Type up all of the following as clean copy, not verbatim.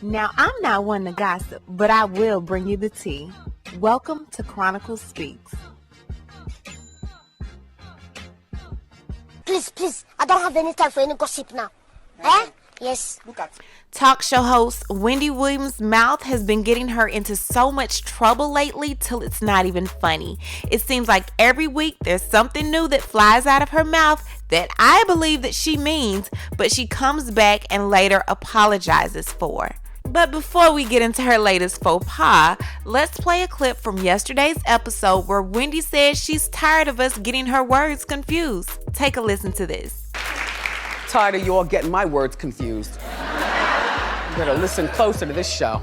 Now, I'm not one to gossip, but I will bring you the tea. Welcome to Chronicle Speaks. Please, I don't have any time for any gossip now. Eh? Yes. Talk show host Wendy Willams' mouth has been getting her into so much trouble lately till it's not even funny. It seems like every week there's something new that flies out of her mouth that I believe that she means, but she comes back and later apologizes for. But before we get into her latest faux pas, let's play a clip from yesterday's episode where Wendy says she's tired of us getting her words confused. Take a listen to this. Tired of you all getting my words confused. You better listen closer to this show.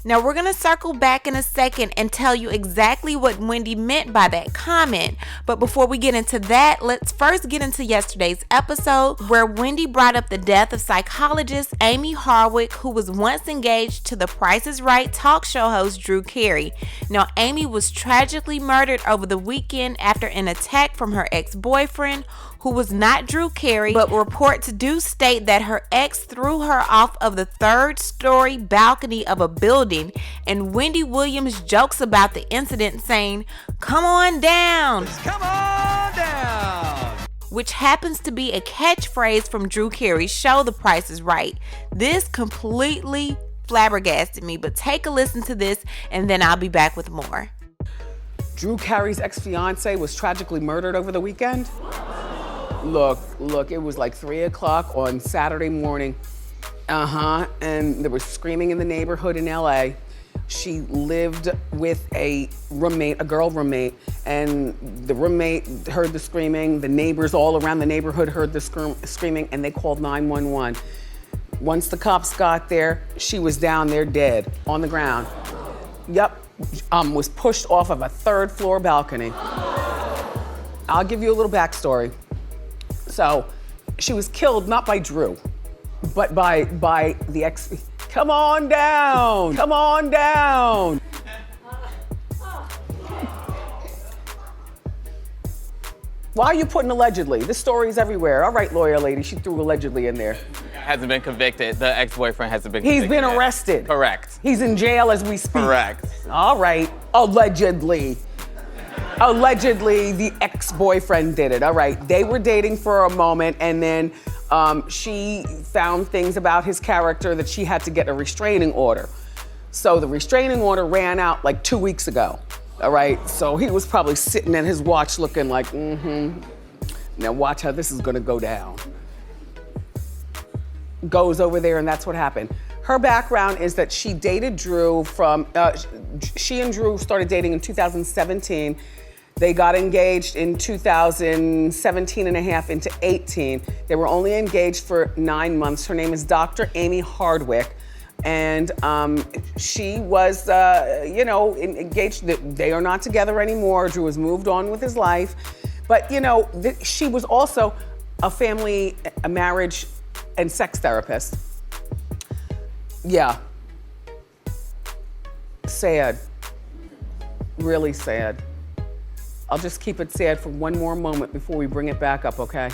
Now, we're going to circle back in a second and tell you exactly what Wendy meant by that comment. But before we get into that, let's first get into yesterday's episode where Wendy brought up the death of psychologist Aimee Harwick, who was once engaged to the Price is Right talk show host Drew Carey. Now, Aimee was tragically murdered over the weekend after an attack from her ex-boyfriend, who was not Drew Carey, but reports do state that her ex threw her off of the third-story balcony of a building, and Wendy Willams jokes about the incident saying, "Come on down." Come on down. Which happens to be a catchphrase from Drew Carey's show, The Price is Right. This completely flabbergasted me, but take a listen to this and then I'll be back with more. Drew Carey's ex-fiance was tragically murdered over the weekend? Look, it was like 3 o'clock on Saturday morning. And there was screaming in the neighborhood in LA. She lived with a girl roommate, and the roommate heard the screaming. The neighbors all around the neighborhood heard the screaming, and they called 911. Once the cops got there, she was down there dead on the ground. Was pushed off of a third-floor balcony. I'll give you a little backstory. So, she was killed not by Drew, but by the ex. Come on down! Come on down! Why are you putting allegedly? This story's everywhere. All right, lawyer lady, she threw allegedly in there. Hasn't been convicted. The ex-boyfriend hasn't been convicted. He's been yet. arrested. Correct. He's in jail as we speak. Correct. All right, allegedly. Allegedly, the ex-boyfriend did it. All right, they were dating for a moment, and then she found things about his character that she had to get a restraining order. So the restraining order ran out like 2 weeks ago. All right, so he was probably sitting at his watch looking like, now watch how this is gonna go down. Goes over there, and that's what happened. Her background is that she dated Drew she and Drew started dating in 2017. They got engaged in 2017 and a half into 18. They were only engaged for 9 months. Her name is Dr. Aimee Harwick. And she was, engaged. They are not together anymore. Drew has moved on with his life. But, she was also a marriage and sex therapist. Yeah. Sad. Really sad. I'll just keep it sad for one more moment before we bring it back up, okay?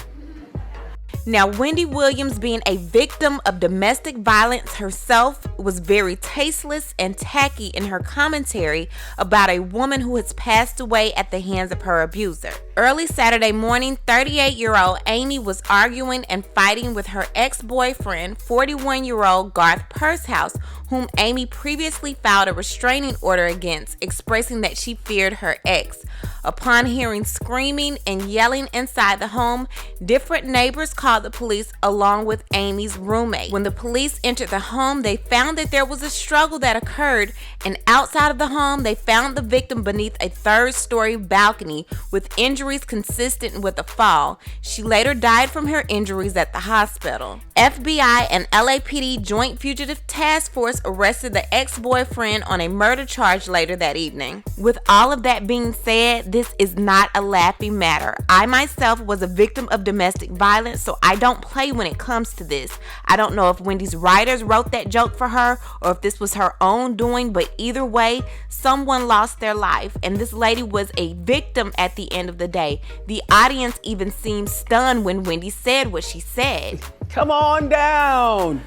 Now, Wendy Willams, being a victim of domestic violence herself, was very tasteless and tacky in her commentary about a woman who has passed away at the hands of her abuser. Early Saturday morning, 38-year-old Aimee was arguing and fighting with her ex-boyfriend, 41-year-old Garth Pursehouse, whom Aimee previously filed a restraining order against, expressing that she feared her ex. Upon hearing screaming and yelling inside the home, different neighbors called the police along with Aimee's roommate. When the police entered the home, they found that there was a struggle that occurred, and outside of the home, they found the victim beneath a third-story balcony with injuries consistent with a fall. She later died from her injuries at the hospital. FBI and LAPD Joint Fugitive Task Force arrested the ex-boyfriend on a murder charge later that evening. With all of that being said, this is not a laughing matter. I myself was a victim of domestic violence, so I don't play when it comes to this. I don't know if Wendy's writers wrote that joke for her or if this was her own doing, but either way, someone lost their life, and this lady was a victim at the end of the day. The audience even seemed stunned when Wendy said what she said. Come on down.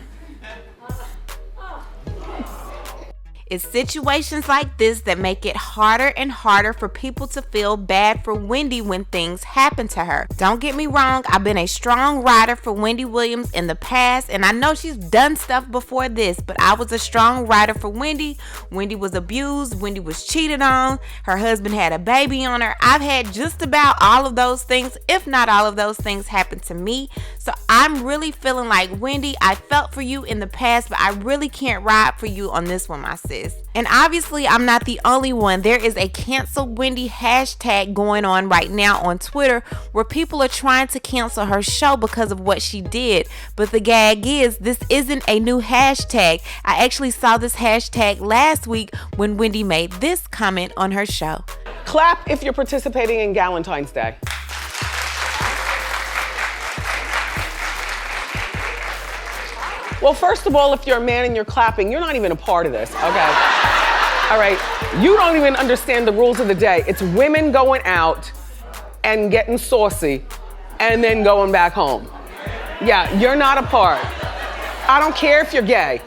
It's situations like this that make it harder and harder for people to feel bad for Wendy when things happen to her. Don't get me wrong, I've been a strong rider for Wendy Willams in the past, and I know she's done stuff before this, but I was a strong rider for Wendy. Wendy was abused, Wendy was cheated on, her husband had a baby on her. I've had just about all of those things, if not all of those things, happen to me. So I'm really feeling like, Wendy, I felt for you in the past, but I really can't ride for you on this one, my sis. And obviously, I'm not the only one. There is a cancel Wendy hashtag going on right now on Twitter where people are trying to cancel her show because of what she did. But the gag is, this isn't a new hashtag. I actually saw this hashtag last week when Wendy made this comment on her show. Clap if you're participating in Galentine's Day. Well, first of all, if you're a man and you're clapping, you're not even a part of this, okay? All right, you don't even understand the rules of the day. It's women going out and getting saucy and then going back home. Yeah, you're not a part. I don't care if you're gay.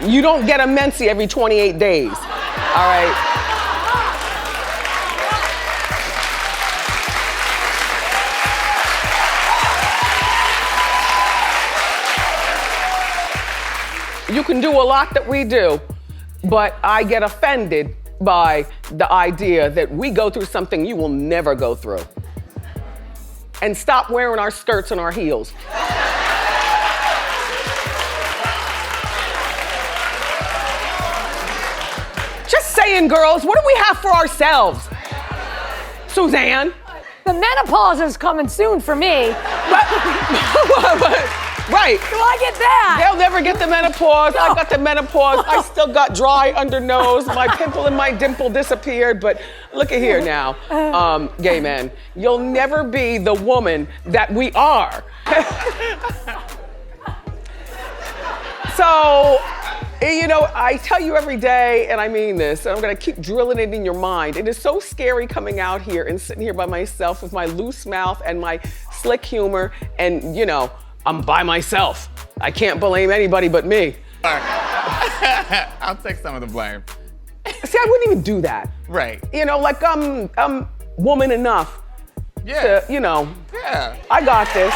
You don't get a menses every 28 days, all right? You can do a lot that we do, but I get offended by the idea that we go through something you will never go through. And stop wearing our skirts and our heels. Just saying, girls, what do we have for ourselves? Suzanne? The menopause is coming soon for me. Right. Do I get that? They'll never get the menopause. No. I got the menopause. I still got dry under nose. My pimple and my dimple disappeared. But look at here now, gay men. You'll never be the woman that we are. So, you know, I tell you every day, and I mean this, and I'm gonna keep drilling it in your mind. It is so scary coming out here and sitting here by myself with my loose mouth and my slick humor, and you know, I'm by myself. I can't blame anybody but me. I'll take some of the blame. See, I wouldn't even do that. Right. You know, like I'm woman enough to, you know, I got this.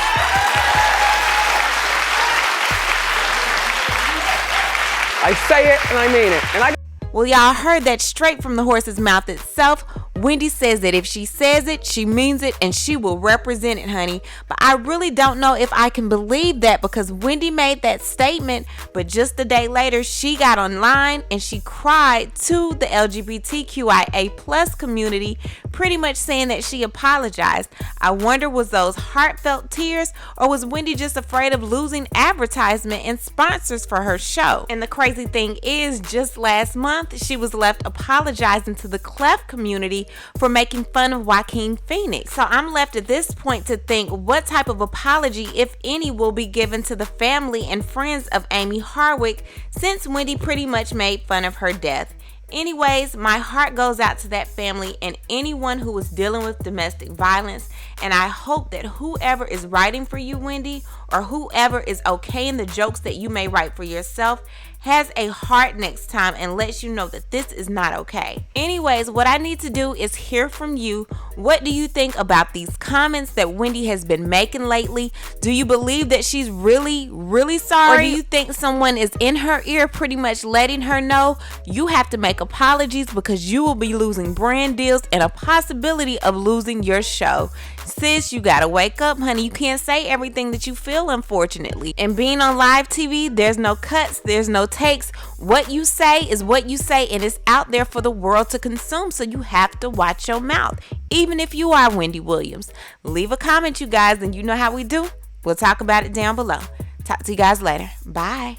I say it and I mean it. And Well, y'all heard that straight from the horse's mouth itself. Wendy says that if she says it, she means it, and she will represent it, honey. But I really don't know if I can believe that, because Wendy made that statement, but just a day later, she got online and she cried to the LGBTQIA plus community, pretty much saying that she apologized. I wonder, was those heartfelt tears, or was Wendy just afraid of losing advertisement and sponsors for her show? And the crazy thing is, just last month, she was left apologizing to the cleft community for making fun of Joaquin Phoenix. So I'm left at this point to think, what type of apology, if any, will be given to the family and friends of Aimee Harwick, since Wendy pretty much made fun of her death. Anyways, my heart goes out to that family and anyone who is dealing with domestic violence, and I hope that whoever is writing for you, Wendy, or whoever is okaying the jokes that you may write for yourself, has a heart next time and lets you know that this is not okay. Anyways, what I need to do is hear from you. What do you think about these comments that Wendy has been making lately? Do you believe that she's really, really sorry? Or do you think someone is in her ear pretty much letting her know you have to make apologies because you will be losing brand deals and a possibility of losing your show? Sis, you gotta wake up, honey. You can't say everything that you feel, unfortunately. And being on live TV, there's no cuts, there's no takes. What you say is what you say, and it's out there for the world to consume, so you have to watch your mouth, even if you are Wendy Willams. Leave a comment, you guys, and you know how we do. We'll talk about it down below. Talk to you guys later. Bye.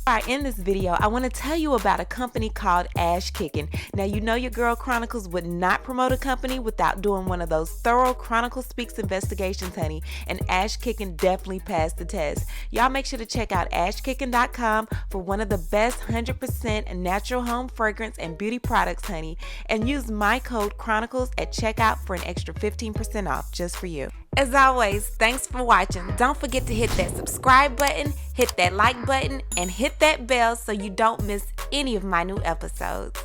Before I end this video, I want to tell you about a company called Ash Kicking. Now, you know your girl Chronicles would not promote a company without doing one of those thorough Chronicle Speaks investigations, honey, and Ash Kicking definitely passed the test. Y'all make sure to check out ashkicking.com for one of the best 100% natural home fragrance and beauty products, honey, and use my code Chronicles at checkout for an extra 15% off just for you. As always, thanks for watching. Don't forget to hit that subscribe button, hit that like button, and hit that bell so you don't miss any of my new episodes.